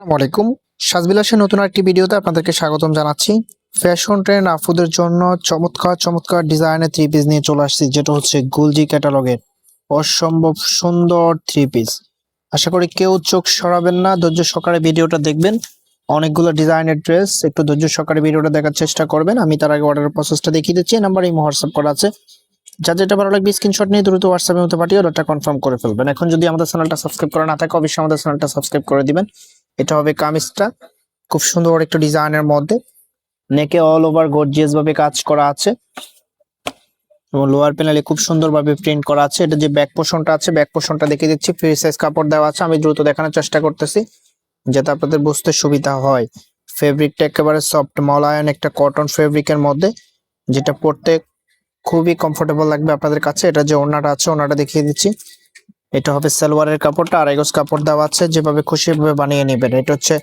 আসসালামু আলাইকুম। সাজবিলাসের নতুন একটি ভিডিওতে আপনাদেরকে স্বাগতম জানাচ্ছি। ফ্যাশন ট্রেন্ড আপুদের জন্য চমৎকার চমৎকার ডিজাইনের থ্রি পিস নিয়ে চলে আসছি, যেটা হচ্ছে গুলজি ক্যাটালগের অসম্ভব সুন্দর থ্রি পিস। আশা করি কেউ চোখ সরাবেন না, ধৈর্য সহকারে ভিডিওটা দেখবেন। অনেকগুলো ডিজাইনের ড্রেস, একটু ধৈর্য সহকারে ভিডিওটা দেখার চেষ্টা করবেন। আমি তার আগে অর্ডারের প্রসেসটা দেখিয়ে দিচ্ছি। এই নাম্বারে হোয়াটসঅ্যাপ করা আছে, যা যেটা ভালো লাগবে স্ক্রিনশট নিয়ে দ্রুত হোয়াটসঅ্যাপের মধ্যে পাঠিয়ে অর্ডারটা কনফার্ম করে ফেলবেন। এখন যদি আমাদের চ্যানেলটা সাবস্ক্রাইব করা না থাকে, অবশ্যই আমাদের চ্যানেলটা সাবস্ক্রাইব করে দিবেন। এটা হবে কামিজটা, খুব সুন্দর একটা ডিজাইনের মধ্যে নেকে অল ওভার গর্জিয়াস ভাবে কাজ করা আছে এবং লোয়ার প্যানেলে খুব সুন্দরভাবে প্রিন্ট করা আছে। এটা যে ব্যাক পোর্শনটা আছে, ব্যাক পোর্শনটা দেখিয়ে দিচ্ছি। ফ্রি সাইজ কাপড় দেওয়া আছে, আমি দ্রুত দেখানোর চেষ্টা করতেছি যাতে আপনাদের বুঝতে সুবিধা হয়। ফেব্রিকটা একেবারে সফট মলায়ন একটা কটন ফেব্রিকের মধ্যে, যেটা পরতে খুবই কমফোর্টেবল লাগবে আপনাদের কাছে। এটা যে ওড়নাটা আছে, ওড়নাটা দেখিয়ে দিচ্ছি। এটা হবে সালোয়ারের কাপড়টা, আড়াই গজ কাপড় দেওয়া আছে, যেভাবে খুশি ভাবে বানিয়ে নেবেন। এটা হচ্ছে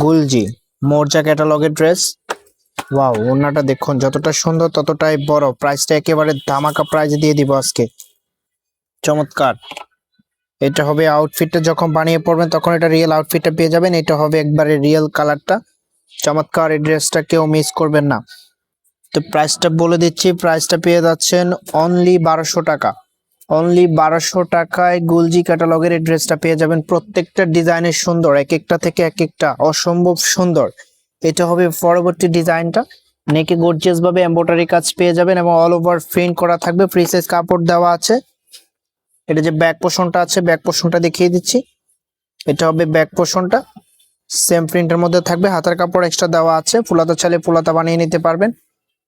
গুলজি মোর্জা ক্যাটালগের ড্রেস। ওয়াও, ওড়নাটা দেখুন, যতটা সুন্দর ততটাই বড়। প্রাইসটা একেবারে ধামাকা প্রাইস দিয়ে দিব আজকে, চমৎকার। এটা হবে আউটফিটটা, যখন বানিয়ে পড়বেন তখন এটা রিয়েল আউটফিটটা পেয়ে যাবেন। এটা হবে একবারে রিয়েল কালারটা, চমৎকার। এই ড্রেসটা কেউ মিস করবেন না। তো প্রাইসটা বলে দিচ্ছি, প্রাইসটা পেয়ে যাচ্ছেন অনলি 1200 টাকা। অনলি 1200 টাকায় গুলজি ক্যাটালগের এই ড্রেসটা পেয়ে যাবেন। প্রত্যেকটা ডিজাইনের সুন্দর, এক একটা থেকে এক একটা অসম্ভব সুন্দর। এটা হবে পরবর্তী ডিজাইনটা, নেকে গর্জিয়াস ভাবে এমব্রয়ডারি কাজ পেয়ে যাবেন এবং অল ওভার প্রিন্ট করা থাকবে। ফ্রি সাইজ কাপড় দেওয়া আছে। এটা যে ব্যাক পোর্শনটা আছে, ব্যাক পোর্শনটা দেখিয়ে দিচ্ছি। এটা হবে ব্যাক পোর্শনটা, সেম প্রিন্টের মধ্যে থাকবে। হাতার কাপড় এক্সট্রা দেওয়া আছে, ফুলাতা চাইলে ফুলাতা বানিয়ে নিতে পারবেন।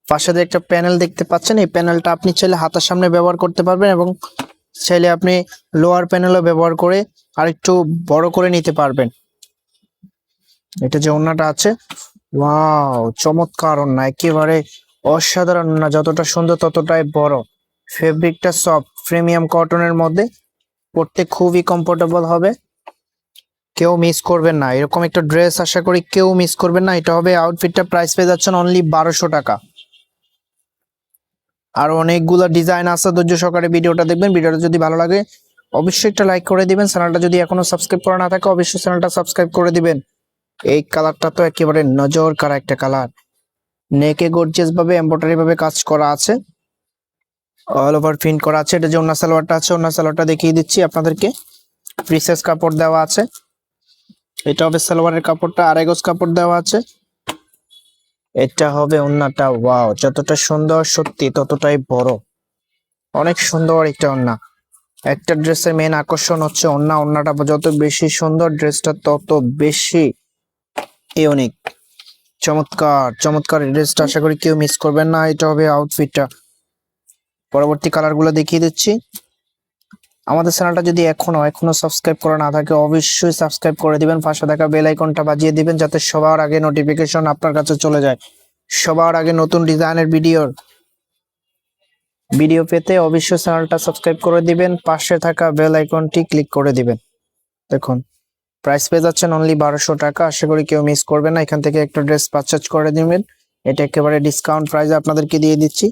পাশে যে একটা প্যানেল দেখতে পাচ্ছেন, এই প্যানেলটা আপনি চাইলে হাতার সামনে ব্যবহার করতে পারবেন এবং চাইলে আপনি লোয়ার প্যানেলও ব্যবহার করে আরেকটু বড় করে নিতে পারবেন। এটা যে ওড়নাটা আছে, ওয়াও, চমৎকার ওড়না, একেবারে অসাধারণ ওড়না। যতটা সুন্দর ততটাই বড়। ফেব্রিকটা সফট প্রিমিয়াম কটনের মধ্যে, পরতে খুবই কমফোর্টেবল হবে। কেউ মিস করবেন না, এরকম একটা ড্রেস আশা করি কেউ মিস করবেন না। এটা হবে আউটফিটটা, প্রাইস পেয়ে যাচ্ছেন অনলি 1200 টাকা। আর অনেকগুলো ডিজাইন আছে, ধৈর্য সহকারে ভিডিওটা দেখবেন। ভিডিওটা যদি ভালো লাগে অবশ্যই একটা লাইক করে দিবেন। চ্যানেলটা যদি এখনো সাবস্ক্রাইব করা না থাকে, অবশ্যই চ্যানেলটা সাবস্ক্রাইব করে দিবেন। এই কালারটা তো একেবারে নজর কাড়া একটা কালার। নেকে গর্জিয়াস ভাবে এমব্রয়ডারি ভাবে কাজ করা আছে, অল ওভার প্রিন্ট করা আছে। এটা যে ওড়না সালোয়ারটা আছে, ওড়না সালোয়ারটা দেখিয়ে দিচ্ছি আপনাদেরকে। ফ্রি সাইজ কাপড় দেওয়া আছে। এটা হবে সালোয়ারের কাপড়টা, আড়াই গজ কাপড় দেওয়া আছে। এটা হবে ওড়নাটা। ওয়াও, যতটা সুন্দর সত্যি ততটাই বড়। অনেক সুন্দর একটা ওড়না। একটা ড্রেসের মেন আকর্ষণ হচ্ছে ওড়না। ওড়নাটা যত বেশি সুন্দর, ড্রেসটা তত বেশি ইউনিক। চমৎকার চমৎকার ড্রেসটা আশা করি কেউ মিস করবেন না। এটা হবে আউটফিটটা। পরবর্তী কালারগুলো দেখিয়ে দিচ্ছি। আমাদের চ্যানেলটা যদি এখনো সাবস্ক্রাইব করা না থাকে, অবশ্যই সাবস্ক্রাইব করে দিবেন। পাশে থাকা বেল আইকনটা বাজিয়ে দিবেন, যাতে সবার আগে নোটিফিকেশন আপনার কাছে চলে যায়। সবার আগে নতুন ডিজাইনের ভিডিও পেতে অবশ্যই চ্যানেলটা সাবস্ক্রাইব করে দিবেন। পাশে থাকা বেল আইকনটি ক্লিক করে দিবেন। দেখুন, প্রাইস পেয়ে যাচ্ছেন অনলি 1200 টাকা। আশা করি কেউ মিস করবেন না। এখান থেকে একটা ড্রেস পারচেজ করে দিবেন। এটা একেবারে ডিসকাউন্ট প্রাইসে আপনাদেরকে দিয়ে দিচ্ছি।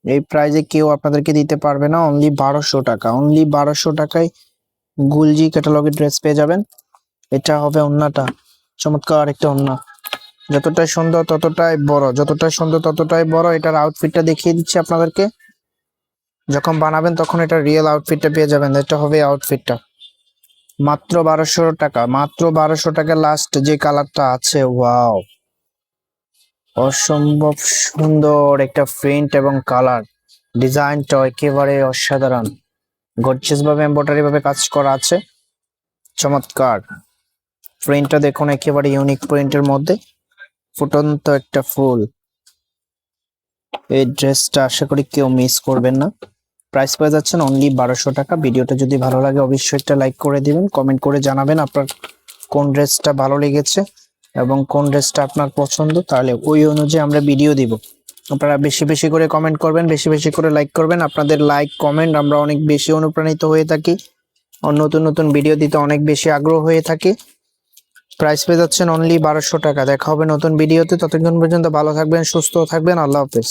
এই প্রাইসে কেউ আপনাদেরকে দিতে পারবে না। অনলি 1200 টাকা। অনলি 1200 টাকায় গুলজি ক্যাটালগের ড্রেস পেয়ে যাবেন। এটা হবে ওড়নাটা, চমৎকার একটা ওড়না। যতটাই সুন্দর ততটাই বড়, যতটাই সুন্দর ততটাই বড়। এটার আউটফিটটা দেখিয়ে দিচ্ছি আপনাদেরকে। যখন বানাবেন তখন এটা রিয়েল আউটফিটটা পেয়ে যাবেন। এটা হবে আউটফিটটা, মাত্র 1200 টাকা। মাত্র 1200 টাকা। লাস্ট যে কালারটা আছে, ওয়াও, অসম্ভব সুন্দর একটা প্রিন্ট এবং কালার। ডিজাইনটা একেবারে অসাধারণ, গর্জিয়াস ভাবে এমব্রয়ডারি ভাবে কাজ করা আছে, চমৎকার। প্রিন্টটা দেখুন, একেবারে ইউনিক প্রিন্টের মধ্যে ফুটন্ত একটা ফুল। এই ড্রেসটা আশা করি কেউ মিস করবেন না। প্রাইস পেয়ে যাচ্ছেন অনলি 1200 টাকা। ভিডিওটা যদি ভালো লাগে অবশ্যই একটা লাইক করে দিবেন, কমেন্ট করে জানাবেন আপনার কোন ড্রেসটা ভালো লেগেছে এবং কোন ড্রেসটা আপনার পছন্দ, তাহলে ওই অনুযায়ী আমরা ভিডিও দিব। আপনারা বেশি বেশি করে কমেন্ট করবেন, বেশি বেশি করে লাইক করবেন। আপনাদের লাইক কমেন্ট আমরা অনেক বেশি অনুপ্রাণিত হয়ে থাকি, নতুন নতুন ভিডিও দিতে অনেক বেশি আগ্রহ হয়ে থাকি। প্রাইস পেয়ে যাচ্ছেন অনলি 1200 টাকা। দেখা হবে নতুন ভিডিওতে, ততক্ষণ পর্যন্ত ভালো থাকবেন, সুস্থ থাকবেন। আল্লাহ হাফেজ।